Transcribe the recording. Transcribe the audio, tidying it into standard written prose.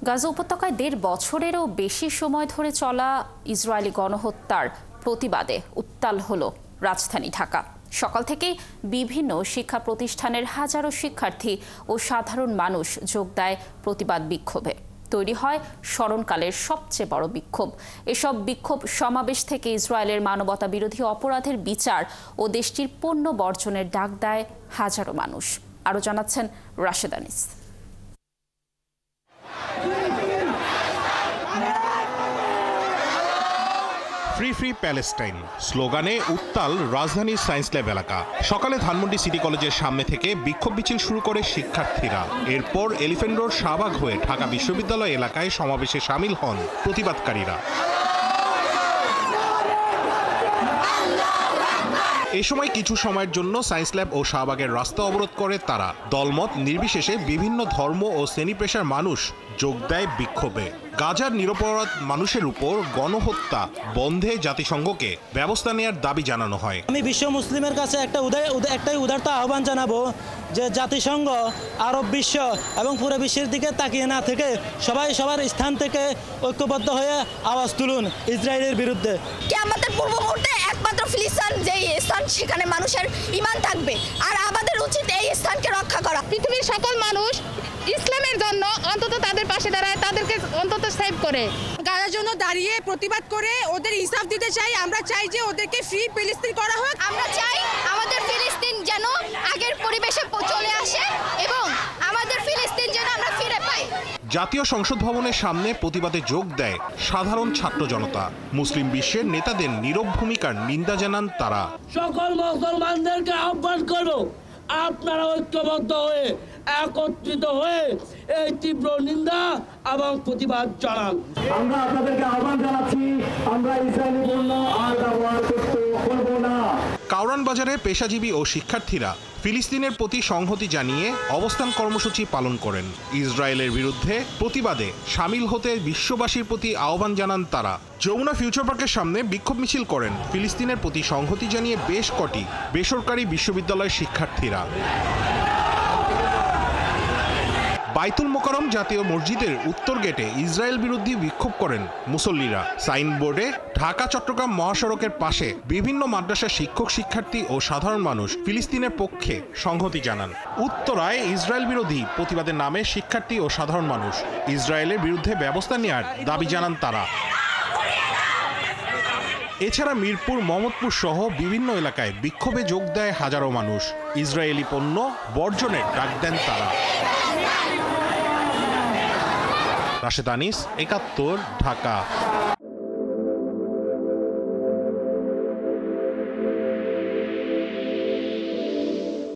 গাজা উপত্যকায় ১.৫ বছরেরও বেশি সময় ধরে চলা ইসরায়েলি গণহত্যার প্রতিবাদে উত্তাল হল রাজধানী ঢাকা। সকাল থেকেই বিভিন্ন শিক্ষা প্রতিষ্ঠানের হাজারো শিক্ষার্থী ও সাধারণ মানুষ যোগ দেয় প্রতিবাদ বিক্ষোভে। তৈরি হয় স্মরণকালের সবচেয়ে বড় বিক্ষোভ। এসব বিক্ষোভ সমাবেশ থেকে ইসরায়েলের মানবতা বিরোধী অপরাধের বিচার ও দেশটির পণ্য বর্জনের ডাক দেয় হাজারো মানুষ। আরও জানাচ্ছেন Rashed Anis. Free free Palestine স্লোগানে উত্তাল রাজধানীর সায়েন্স ল্যাব এলাকা। সকালে ধানমন্ডি সিটি কলেজের সামনে থেকে বিক্ষোভ মিছিল শুরু করে শিক্ষার্থীরা। এরপর এলিফ্যান্ট রোড শাহবাগ হয়ে ঢাকা বিশ্ববিদ্যালয় এলাকায় সমাবেশে শামিল হন প্রতিবাদকারীরা। এ সময় কিছু সময়ের জন্য সায়েন্স ল্যাব ও শাহবাগের রাস্তা অবরোধ করে তারা। দলমত নির্বিশেষে বিভিন্ন ধর্ম ও শ্রেণী পেশার মানুষ যোগ দেয় বিক্ষোভে। গাজার নিরপরাধ মানুষের উপর গণহত্যা বন্ধে জাতিসংঘকে ব্যবস্থা নেওয়ার দাবি জানানো হয়। আমি বিশ্ব মুসলিমের কাছে একটাই উদারত আহ্বান জানাবো যে জাতিসংঘ, আরব বিশ্ব এবং পুরো বিশ্বের দিকে তাকিয়ে না থেকে সবাই সবার স্থান থেকে ঐক্যবদ্ধ হয়ে আওয়াজ তুলুন ইসরায়েলের বিরুদ্ধে। আমাদের পূর্ব মুহূর্তে একমাত্র ফিলিস্তিন যেই স্থান, সেখানে মানুষের ঈমান থাকবে, আর আমাদের উচিত এই স্থানকে রক্ষা করা। পৃথিবীর সকল মানুষ ইসলামের জন্য অন্তত তাদের পাশে দাঁড়ায়, তাদেরকে অন্তত সেভ করে। গাজার জন্য দাঁড়িয়ে প্রতিবাদ করে ওদের ইনসাফ দিতে চাই। আমরা চাই যে ওদেরকে ফ্রি ফিলিস্তিন করা হোক। আমরা চাই আমাদের ফিলিস্তিন যেন আগের পরিবেশে চলে আসে এবং আমাদের ফিলিস্তিন যেন আমরা ফিরে পাই। জাতীয় সংসদ ভবনের সামনে প্রতিবাদে যোগ দেয় সাধারণ ছাত্র জনতা। মুসলিম বিশ্বের নেতাদের নীরব ভূমিকার নিন্দা জানান তারা। সকল মুসলমানদেরকে আহ্বান করব, আপনারা ঐক্যবদ্ধ হয়ে একত্রিত হয়ে এই তীব্র নিন্দা এবং প্রতিবাদ জানান। আমরা আপনাদেরকে আহ্বান জানাচ্ছি, আমরা ইসরায়েলি পণ্য আর ব্যবহার করতে পারবো না। কাউরান বাজারে পেশাজীবী ও শিক্ষার্থীরা ফিলিস্তিনের প্রতি সংহতি জানিয়ে অবস্থান কর্মসূচি পালন করেন। ইসরায়েলের বিরুদ্ধে প্রতিবাদে শামিল হতে বিশ্ববাসীর প্রতি আহ্বান জানান তারা। যমুনা ফিউচার পার্কের সামনে বিক্ষোভ মিছিল করেন ফিলিস্তিনের প্রতি সংহতি জানিয়ে বেশ কটি বেসরকারি বিশ্ববিদ্যালয়ের শিক্ষার্থীরা। বাইতুল মোকাররম জাতীয় মসজিদের উত্তর গেটে ইসরায়েল বিরোধী বিক্ষোভ করেন মুসল্লিরা। সাইনবোর্ডে ঢাকা চট্টগ্রাম মহাসড়কের পাশে বিভিন্ন মাদ্রাসার শিক্ষক শিক্ষার্থী ও সাধারণ মানুষ ফিলিস্তিনের পক্ষে সংহতি জানান। উত্তরায় ইসরায়েল বিরোধী প্রতিবাদের নামে শিক্ষার্থী ও সাধারণ মানুষ ইসরায়েলের বিরুদ্ধে ব্যবস্থা নেওয়ার দাবি জানান তারা। এছাড়া মিরপুর, মোহাম্মদপুর সহ বিভিন্ন এলাকায় বিক্ষোভে যোগ দেয় হাজারো মানুষ। ইসরায়েলি পণ্য বর্জনের ডাক দেন তারা। রাশেদ আনিস, ৭১, ঢাকা।